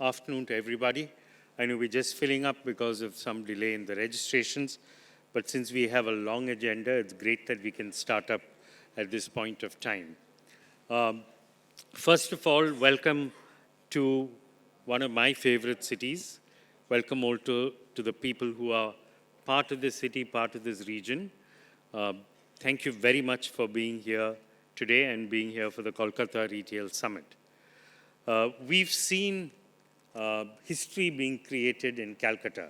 afternoon to everybody. I know we're just filling up because of some delay in the registrations, but since we have a long agenda, it's great that we can start up at this point of time. First of all, welcome to one of my favorite cities. Welcome all to the people who are part of this city, part of this region. Thank you very much for being here today and being here for the Kolkata Retail Summit. We've seen history being created in Calcutta,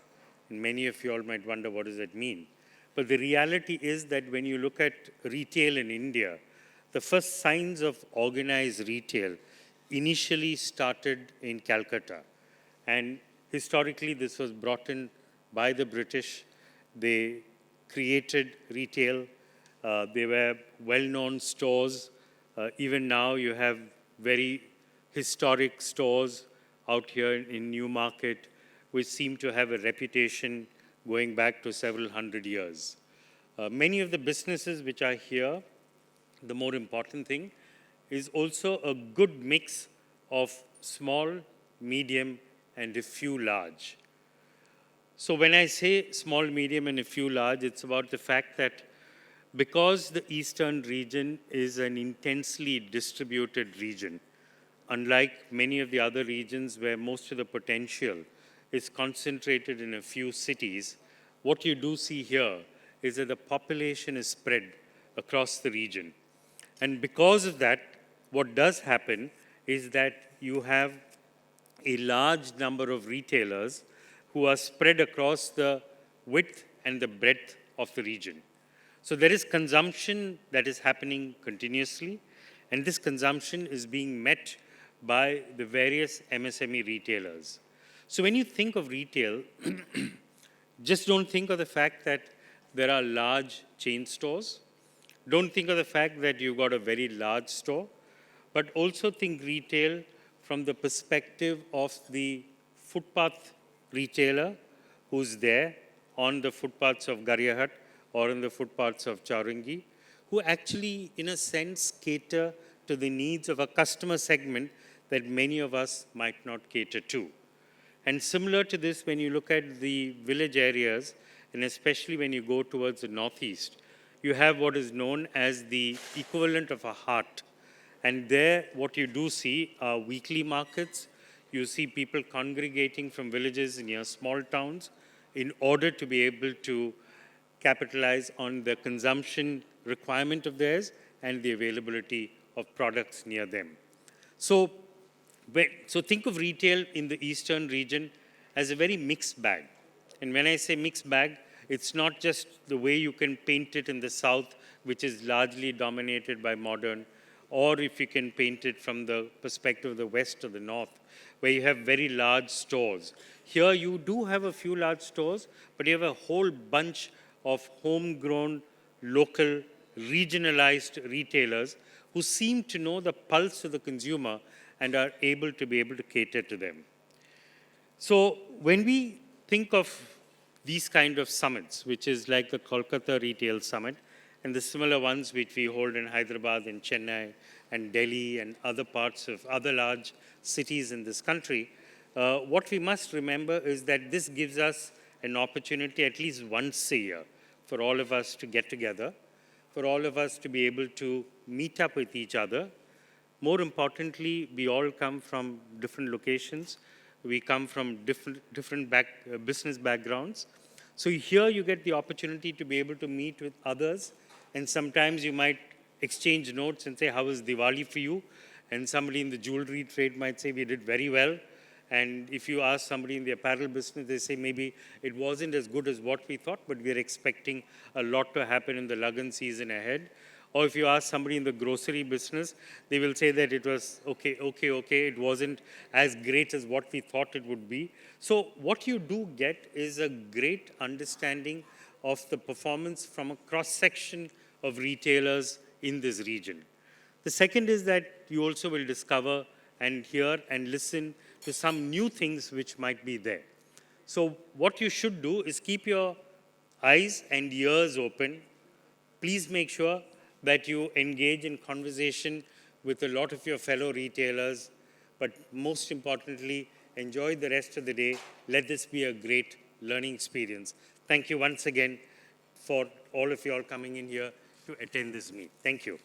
and many of you all might wonder what does that mean. But the reality is that when you look at retail in India, the first signs of organized retail initially started in Calcutta. And historically, this was brought in by the British. They created retail. They were well-known stores. Even now, you have very historic stores out here in Newmarket, which seem to have a reputation going back to several hundred years. Many of the businesses which are here, the more important thing is also a good mix of small, medium, and a few large. So when I say small, medium, and a few large, it's about the fact that because the eastern region is an intensely distributed region, unlike many of the other regions where most of the potential is concentrated in a few cities, what you do see here is that the population is spread across the region. And because of that, what does happen is that you have a large number of retailers who are spread across the width and the breadth of the region. So there is consumption that is happening continuously, and this consumption is being met by the various MSME retailers. So when you think of retail, just don't think of the fact that there are large chain stores. Don't think of the fact that you've got a very large store, but also think retail from the perspective of the footpath retailer who's there on the footpaths of Gariahat or on the footpaths of Chaurangi, who actually, in a sense, cater to the needs of a customer segment that many of us might not cater to. And similar to this, when you look at the village areas, and especially when you go towards the northeast, you have what is known as the equivalent of a haat. And there, what you do see are weekly markets. You see people congregating from villages near small towns in order to be able to capitalize on the consumption requirement of theirs and the availability of products near them. So think of retail in the eastern region as a very mixed bag. And when I say mixed bag, it's not just the way you can paint it in the south, which is largely dominated by modern, or if you can paint it from the perspective of the west or the north, where you have very large stores. Here you do have a few large stores, but you have a whole bunch of homegrown, local, regionalized retailers who seem to know the pulse of the consumer and are able to cater to them. So when we think of these kind of summits, which is like the Kolkata Retail Summit, and the similar ones which we hold in Hyderabad and Chennai and Delhi and other parts of other large cities in this country, what we must remember is that this gives us an opportunity at least once a year for all of us to get together, for all of us to be able to meet up with each other. More importantly, we all come from different locations. We come from different business backgrounds. So here you get the opportunity to be able to meet with others, and sometimes you might exchange notes and say, how was Diwali for you? And somebody in the jewelry trade might say, we did very well. And if you ask somebody in the apparel business, they say maybe it wasn't as good as what we thought, but we're expecting a lot to happen in the Lagan season ahead. Or if you ask somebody in the grocery business, they will say that it was okay, it wasn't as great as what we thought it would be. So what you do get is a great understanding of the performance from a cross-section of retailers in this region. The second is that you also will discover and hear and listen to some new things which might be there. So what you should do is keep your eyes and ears open. Please make sure that you engage in conversation with a lot of your fellow retailers, but most importantly, Enjoy the rest of the day. Let this be a great learning experience. Thank you once again for all of you all coming in here to attend this meet. Thank you.